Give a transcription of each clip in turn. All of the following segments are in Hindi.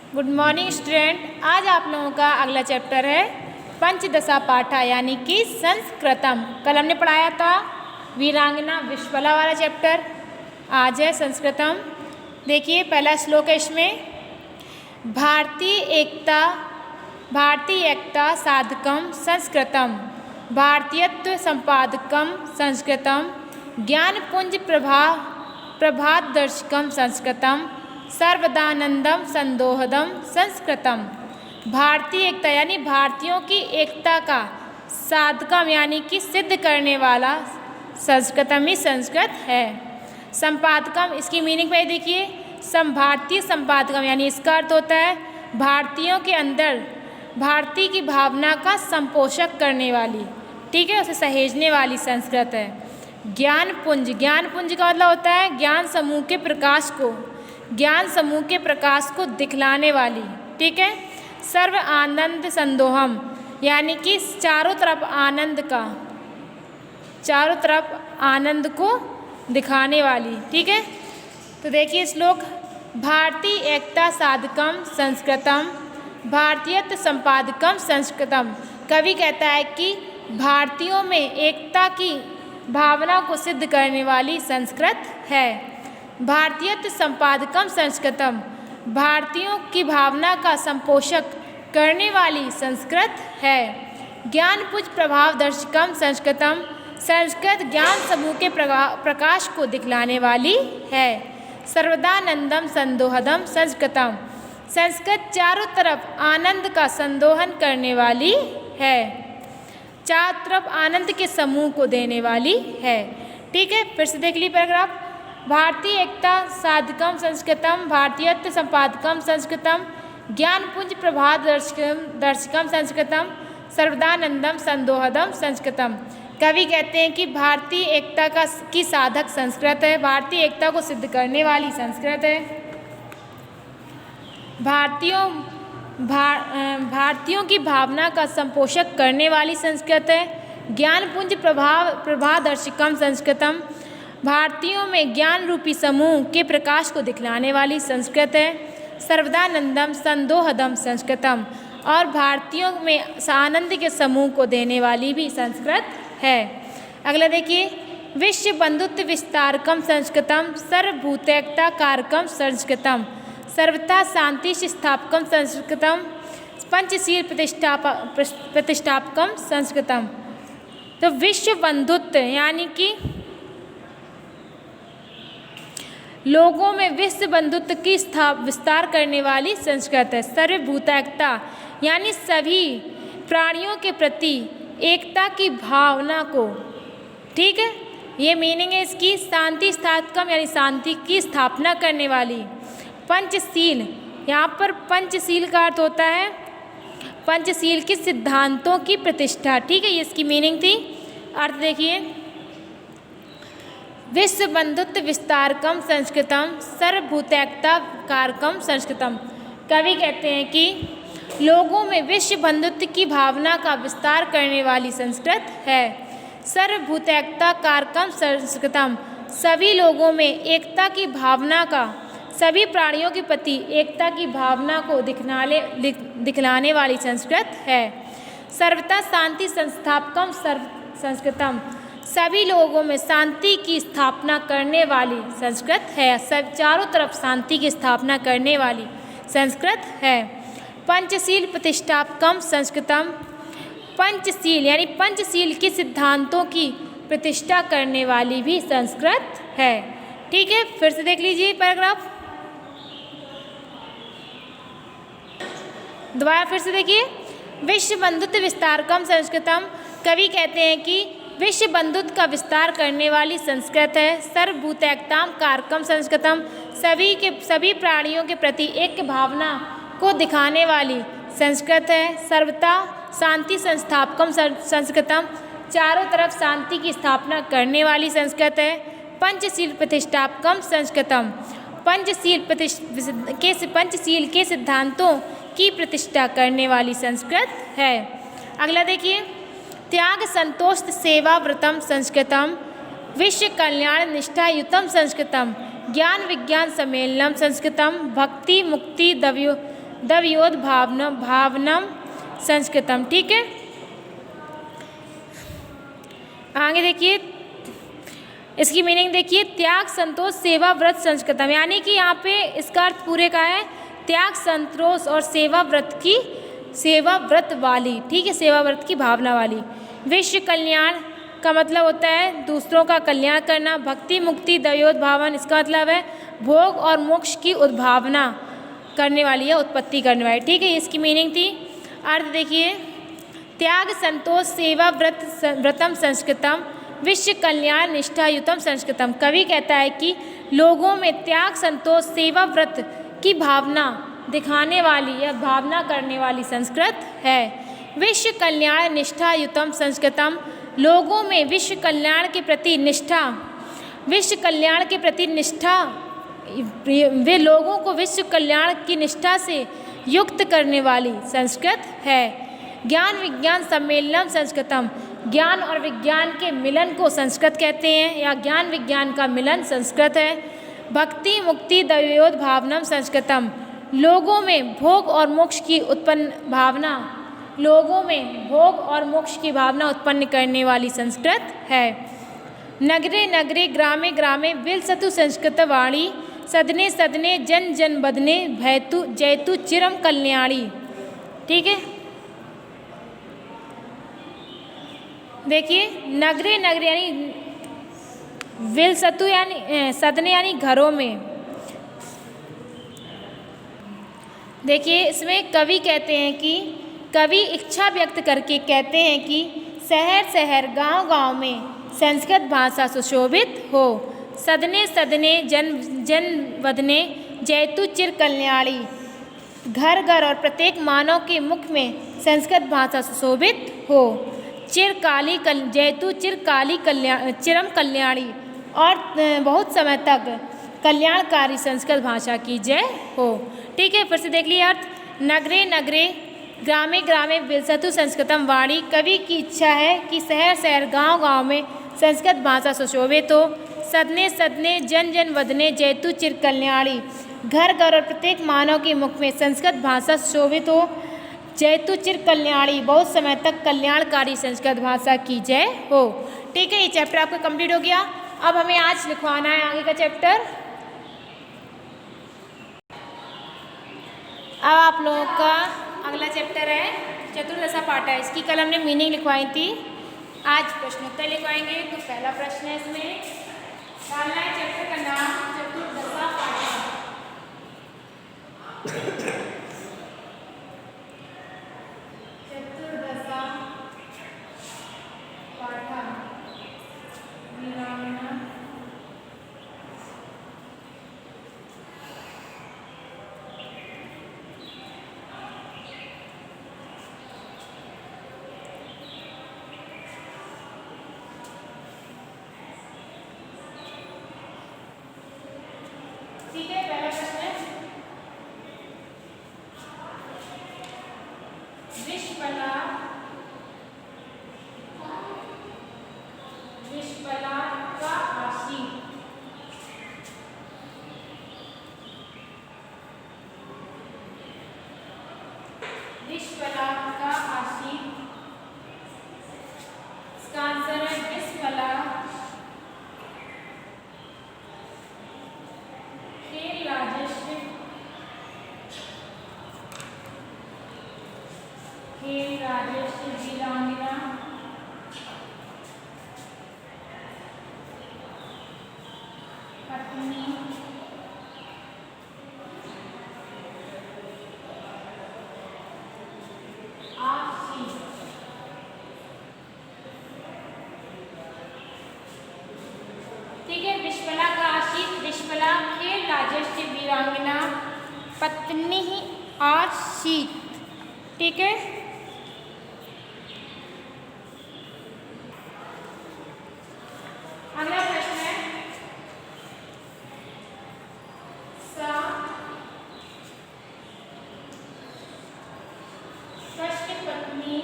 Good morning student. आज आप लोगों का अगला चैप्टर है पंचदशा पाठा यानी कि संस्कृतम। कल हमने पढ़ाया था वीरांगना विश्वला वाला चैप्टर। आज है संस्कृतम। देखिए पहला श्लोक है इसमें, भारतीय एकता साधकम संस्कृतम, भारतीयत्व संपादकम संस्कृतम, ज्ञानपुंज प्रभादर्शकम संस्कृतम, सर्वदानंदम संदोहदम संस्कृतम। भारतीय एकता यानी भारतीयों की एकता का साधकम यानी कि सिद्ध करने वाला संस्कृतम ही संस्कृत है। संपादकम, इसकी मीनिंग पे देखिए, भारतीय संपादकम यानी इसका अर्थ होता है भारतीयों के अंदर भारतीय की भावना का संपोषक करने वाली, ठीक है, उसे सहेजने वाली संस्कृत है। ज्ञानपुंज का मतलब होता है ज्ञान समूह के प्रकाश को दिखलाने वाली, ठीक है। सर्व आनंद संदोहम यानी कि चारों तरफ आनंद को दिखाने वाली, ठीक है। तो देखिए श्लोक, भारतीय एकता साधकम संस्कृतम, भारतीयत्व संपादकम संस्कृतम। कवि कहता है कि भारतीयों में एकता की भावना को सिद्ध करने वाली संस्कृत है। भारतीयत्व संपादकम संस्कृतम, भारतीयों की भावना का संपोषक करने वाली संस्कृत है। ज्ञानपुंज प्रभावदर्शकम संस्कृतम, संस्कृत ज्ञान समूह के प्रकाश को दिखलाने वाली है। सर्वदानंदम संदोहदम संस्कृतम, संस्कृत चारों तरफ आनंद का संदोहन करने वाली है, चारों तरफ आनंद के समूह को देने वाली है, ठीक है। फिर से देख ली पैराग्राफ, भारतीय एकता साधकम संस्कृतम, भारतीयत्व संपादकम संस्कृतम, ज्ञानपुंज प्रभादर्शकम संस्कृतम, सर्वदानंदम संदोहदम संस्कृतम। कवि कहते हैं कि भारतीय एकता की साधक संस्कृत है, भारतीय एकता को सिद्ध करने वाली संस्कृत है, भारतीयों की भावना का संपोषक करने वाली संस्कृत है। ज्ञानपुंज प्रभादर्शकम संस्कृतम, भारतीयों में ज्ञान रूपी समूह के प्रकाश को दिखलाने वाली संस्कृत है। सर्वदानंदम संदोहदम संस्कृतम, और भारतीयों में आनंद के समूह को देने वाली भी संस्कृत है। अगला देखिए, विश्व बंधुत्व विस्तारकम संस्कृतम, सर्वभूतैकता कारकम संस्कृतम, सर्वथा शांति स्थापकम संस्कृतम, पंचशील प्रतिष्ठापकम संस्कृतम। तो विश्व बंधुत्व यानी कि लोगों में विश्व बंधुत्व की विस्तार करने वाली संस्कृत है। सर्वभूतैकता यानी सभी प्राणियों के प्रति एकता की भावना को, ठीक है, ये मीनिंग है इसकी। शांति स्थापकम यानी शांति की स्थापना करने वाली। पंचशील, यहाँ पर पंचशील का अर्थ होता है पंचशील के सिद्धांतों की प्रतिष्ठा, ठीक है, ये इसकी मीनिंग थी। अर्थ देखिए, विश्व बंधुत्व विस्तारकम संस्कृतम, सर्वभूतैकता कारकम संस्कृतम। कवि कहते हैं कि लोगों में विश्व बंधुत्व की भावना का विस्तार करने वाली संस्कृत है। सर्वभूतैकता कारकम संस्कृतम, सभी लोगों में एकता की भावना का, सभी प्राणियों के प्रति एकता की भावना को दिखलाने वाली संस्कृत है। सर्वथा शांति संस्थापकम संस्कृतम, सभी लोगों में शांति की स्थापना करने वाली संस्कृत है, सब चारों तरफ शांति की स्थापना करने वाली संस्कृत है। पंचशील प्रतिष्ठापकम संस्कृतम, पंचशील यानी पंचशील के सिद्धांतों की प्रतिष्ठा करने वाली भी संस्कृत है, ठीक है। फिर से देख लीजिए पैराग्राफ, दोबारा फिर से देखिए, विश्व बंधुत्व विस्तारकम संस्कृतम, कवि कहते हैं कि विश्व बंधुत्व का विस्तार करने वाली संस्कृत है। सर्वभूतैकताम कारकम संस्कृतम, सभी प्राणियों के प्रति एक भावना को दिखाने वाली संस्कृत है। सर्वथा शांति संस्थापकम संस्कृतम, चारों तरफ शांति की स्थापना करने वाली संस्कृत है। पंचशील प्रतिष्ठापकम संस्कृतम, पंचशील के सिद्धांतों की प्रतिष्ठा करने वाली संस्कृत है। अगला देखिए, त्याग संतोष सेवा व्रतम संस्कृतम, विश्व कल्याण निष्ठायुतम संस्कृतम, ज्ञान विज्ञान सम्मेलनम संस्कृतम, भक्ति मुक्ति दवयोद भावनम संस्कृतम। ठीक है, आगे देखिए, इसकी मीनिंग देखिए, त्याग संतोष सेवा व्रत संस्कृतम, यानी कि यहाँ पे इसका अर्थ पूरे का है त्याग संतोष और सेवा व्रत वाली। ठीक है, सेवा व्रत की भावना वाली। विश्व कल्याण का मतलब होता है दूसरों का कल्याण करना। भक्ति मुक्ति दयोद्भावन, इसका मतलब है भोग और मोक्ष की उद्भावना करने वाली है, उत्पत्ति करने वाली। ठीक है, इसकी मीनिंग थी। अर्थ देखिए, त्याग संतोष सेवा व्रतम संस्कृतम विश्व कल्याण निष्ठायुतम संस्कृतम। कवि कहता है कि लोगों में त्याग संतोष सेवा व्रत की भावना दिखाने वाली या भावना करने वाली संस्कृत है। विश्व कल्याण निष्ठायुतम संस्कृतम, लोगों में विश्व कल्याण के प्रति निष्ठा, वे लोगों को विश्व कल्याण की निष्ठा से युक्त करने वाली संस्कृत है। ज्ञान विज्ञान सम्मेलनम संस्कृतम, ज्ञान और विज्ञान के मिलन को संस्कृत कहते हैं या ज्ञान विज्ञान का मिलन संस्कृत है। भक्ति मुक्ति दैवयोद भावनम संस्कृतम, लोगों में भोग और मोक्ष की भावना उत्पन्न करने वाली संस्कृत है। नगरे नगरे ग्रामे ग्रामे विलसतु संस्कृत वाणी, सदने सदने जन जन बदने भयतु जयतु चिरम कल्याणी। ठीक है, देखिए, नगरे नगरे यानी विलसतु यानी सदने यानी घरों में। देखिए, इसमें कवि कहते हैं कि कवि इच्छा व्यक्त करके कहते हैं कि शहर शहर गांव गांव में संस्कृत भाषा सुशोभित हो। सदने सदने जन जन वदने जयतु चिर कल्याणी, घर घर और प्रत्येक मानव के मुख में संस्कृत भाषा सुशोभित हो। जयतु चिरम कल्याणी, और बहुत समय तक कल्याणकारी संस्कृत भाषा की जय हो। ठीक है, फिर से देख लिए अर्थ। नगरे नगरे ग्रामे ग्रामे विलसतु संस्कृतम वाणी, कवि की इच्छा है कि शहर शहर गांव गांव में संस्कृत भाषा सुशोभित हो। सदने सदने जन जन वदने जयतु चिर कल्याणी, घर घर और प्रत्येक मानव के मुख में संस्कृत भाषा सुशोभित हो। जयतु चिर कल्याणी, बहुत समय तक कल्याणकारी संस्कृत भाषा की जय हो। ठीक है, ये चैप्टर आपका कंप्लीट हो गया। अब हमें आज लिखवाना है आगे का चैप्टर। अब आप लोगों का अगला चैप्टर है चतुर्दशा पाठ है, इसकी कल हमने मीनिंग लिखवाई थी, आज प्रश्नोत्तर लिखवाएंगे। तो पहला प्रश्न है, इसमें डालना है चैप्टर का नाम चतुर्दशा पाठ। चतुर्दशा पाठ ठीक है, पहला प्रश्न है, विश्वकला का आशीष। विश्वकला का आशीष, इसका आंसर है विश्वकला खेल राजस्व वीरांगना पत्नी आशीष। ठीक है, विश्वकला का आशीष, विश्वकला खेल राजस्व वीरांगना पत्नी आशीष। ठीक है, अगला प्रश्न है, षष्ठ पत्नी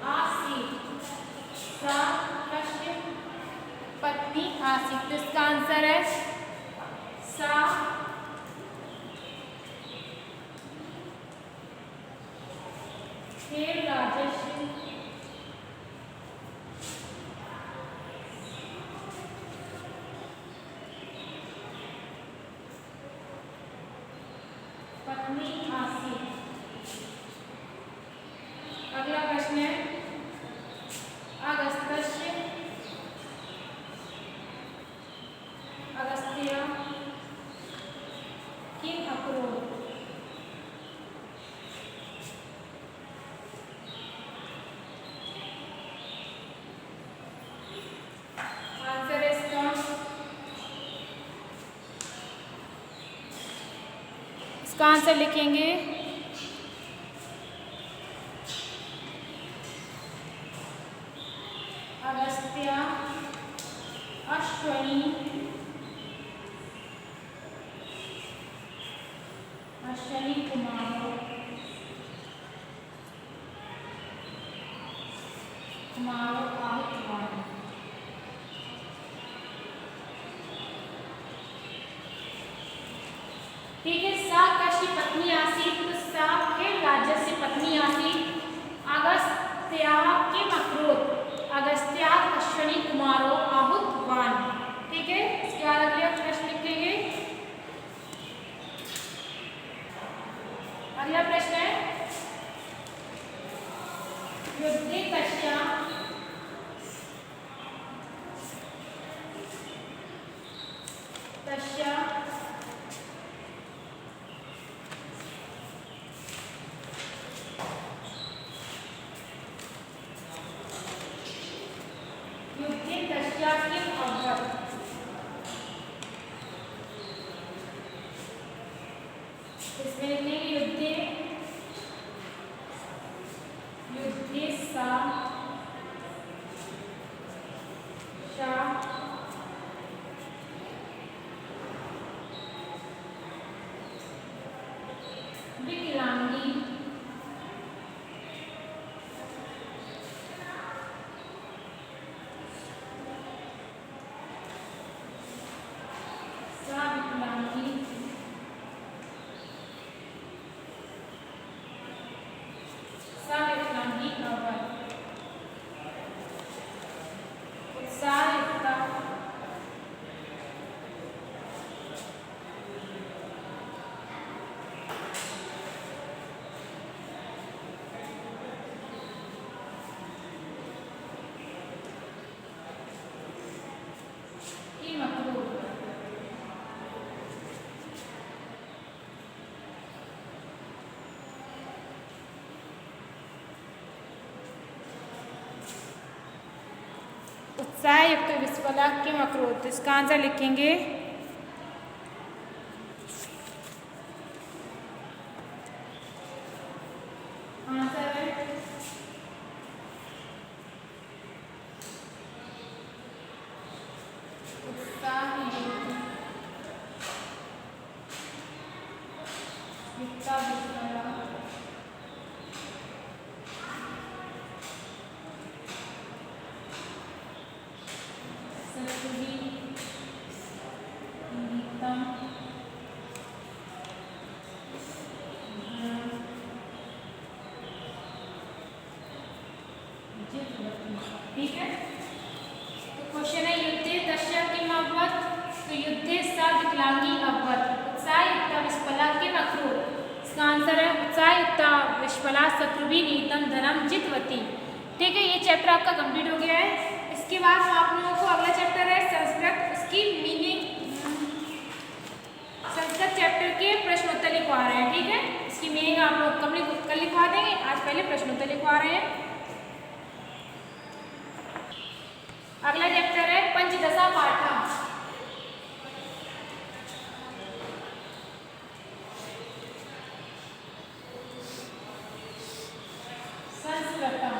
आशीष, षष्ठ पत्नी आसीत्। तो इसका आंसर है सा। खेल राजस्व पत्नी आसीत्। अगला प्रश्न है अगस्त्य किम अक्रोध। आंसर है इसका आंसर लिखेंगे अगस्त्य अश्वनी कुमारो आहुतवान्। ठीक है, सा कश्य पत्नी आसीत्। तो सा खेल राजस्य पत्नी आसीत्। अगस्त्याः किम अकरोत्। अगस्त्याः अश्वनी कुमारो आहुतवान्। ठीक है, इसके बाद अगले प्रश्न लिखेंगे। अगला प्रश्न है युद्धे कस्या किम अभवत्। इसमें लिखेंगे युद्धे सा विकलांगी उत्साह युक्त विस्फला किम अकरोत्। इसका आंसर लिखेंगे आंसर है उत्साह युक्त विस्फला ठीक है, तो क्वेश्चन है युद्धे दस्या किम अभवत्। तो युद्धे सा विकलांगी अभवत्। उत्साहयुक्ता विस्फला किम अकरोत्। इसका आंसर है उत्साहयुक्ता विस्फला शत्रुभिः नीतं धनं जितवती। ठीक है, ये चैप्टर आपका कंप्लीट हो गया है। इसके बाद आप लोगों को अगला चैप्टर है संस्कृत। उसकी मीनिंग संस्कृत चैप्टर के प्रश्नोत्तर लिखवा रहे हैं। ठीक है, इसकी मीनिंग आप लोग कल लिखवा देंगे। आज पहले प्रश्नोत्तर लिखवा रहे हैं। अगला चैप्टर है पंचदशा पाठा। संस्कृतम।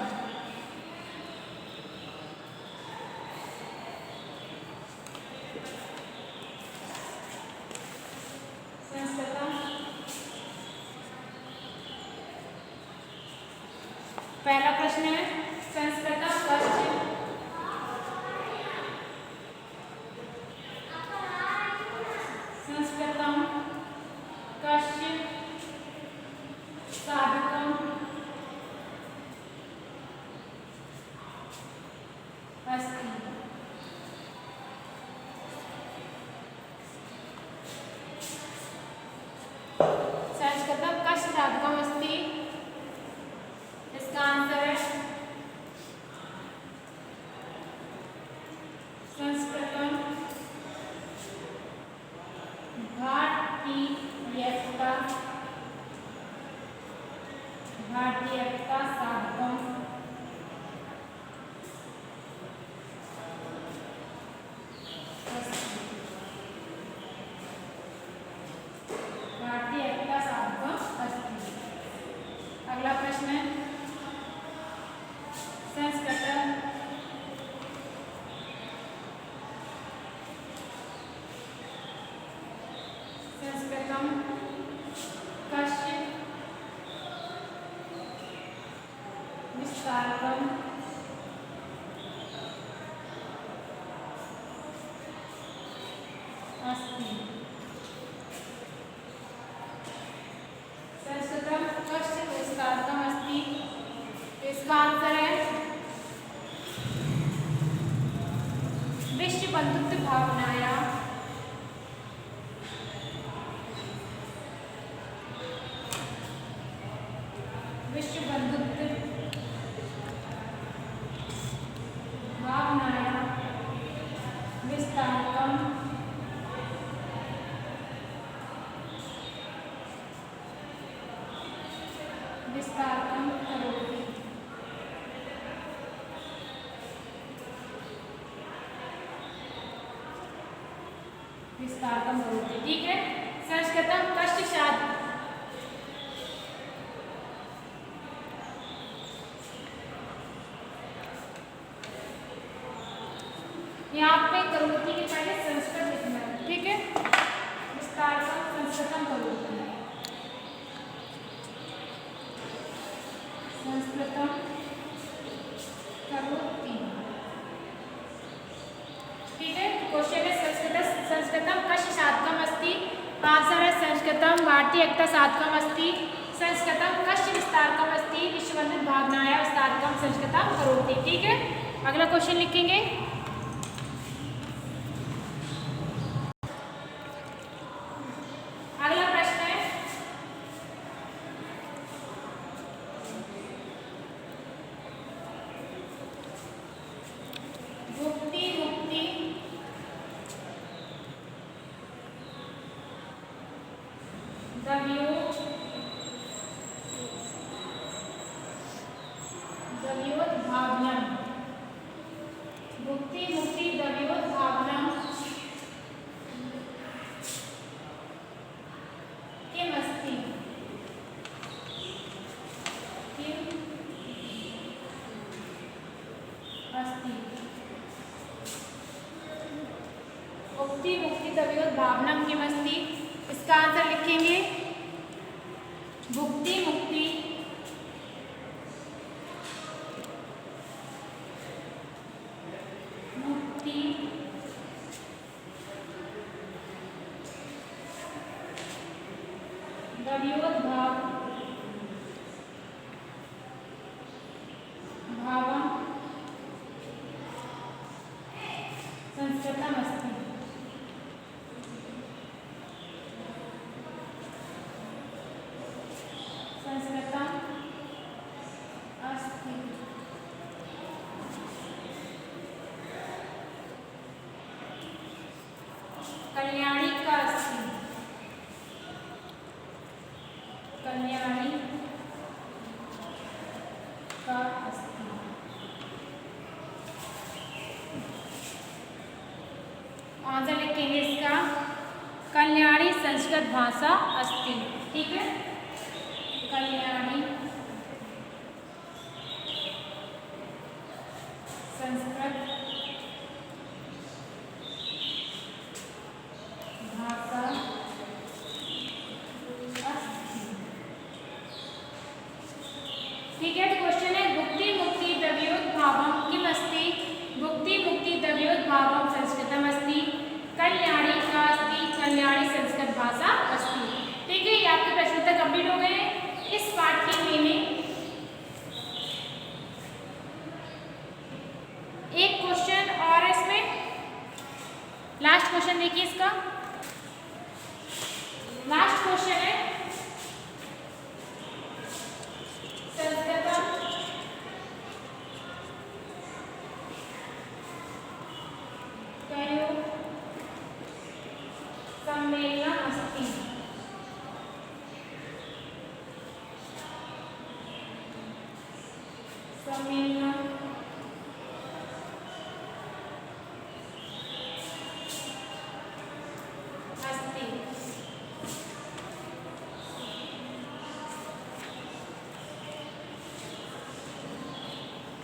पहला प्रश्न है संस्कृतम कस्य संस्कृतम कस्य विस्तारकम अस्ति। संस्कृतम कस्य विस्तारकम अस्ति, इसका आंसर है विश्व बंधुत्व भावनाया विश्व बंधुत्व भावनाया विस्तारकम विस्तारकम करोति। विस्तारकम करोति, ठीक है। संस्कृतम कस्य साध यहाँ पे करोति के पहले संस्कृत लिखना है, ठीक है। विस्तारकम संस्कृतम करोति, संस्कृतम करोति, ठीक है। क्वेश्चन है संस्कृतम कस्य साधकम अस्ति, आंसर है संस्कृतम भारतीय एकता साधकम अस्ति। संस्कृतम कस्य विस्तारकम अस्ति, विश्व बंधुत्व भावनाया विस्तारकम संस्कृतम करोति, ठीक है। अगला क्वेश्चन लिखेंगे। अगला प्रश्न है भुक्ति मुक्ति द्वयोद्भावनम, भुक्ति मुक्ति द्वयोद्भावनम किम अस्ति, किम अस्ति। भुक्ति मुक्ति द्वयोद्भावनम किम अस्ति, इसका आंसर लिखेंगे भुक्ति मुक्ति मुक्ति द्वयोद्भाव भावम संस्कृतम अस्ति। संस्कृतम अस्ति, कल्याणी का अस्ति, कल्याणी का अस्ति। आंसर लिखेंगे इसका कल्याणी संस्कृत भाषा अस्ति, ठीक है। कल्याणी संस्कृत भाषा अस्ति, ठीक है। तो क्वेश्चन है भुक्ति मुक्ति द्वयोद्भावम किम अस्ति, भुक्ति मुक्ति द्वयोद्भावम संस्कृतम अस्ति, कल्याणी का अस्ति, कल्याणी संस्कृत भाषा अस्ति, ठीक है। ये आपके प्रश्न उत्तर कंप्लीट हो गए। इस पाठ के में एक क्वेश्चन और है, इसमें लास्ट क्वेश्चन देखिए। इसका लास्ट क्वेश्चन है संस्कृतम कयो सम्मेलनम अस्ति, सम्मेलनम अस्ति।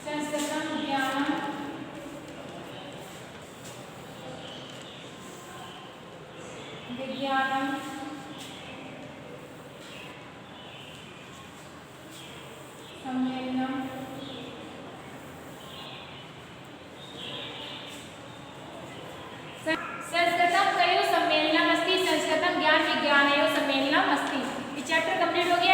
संस्कृतम ज्ञानम विज्ञानम चैप्टर कंप्लीट हो गया।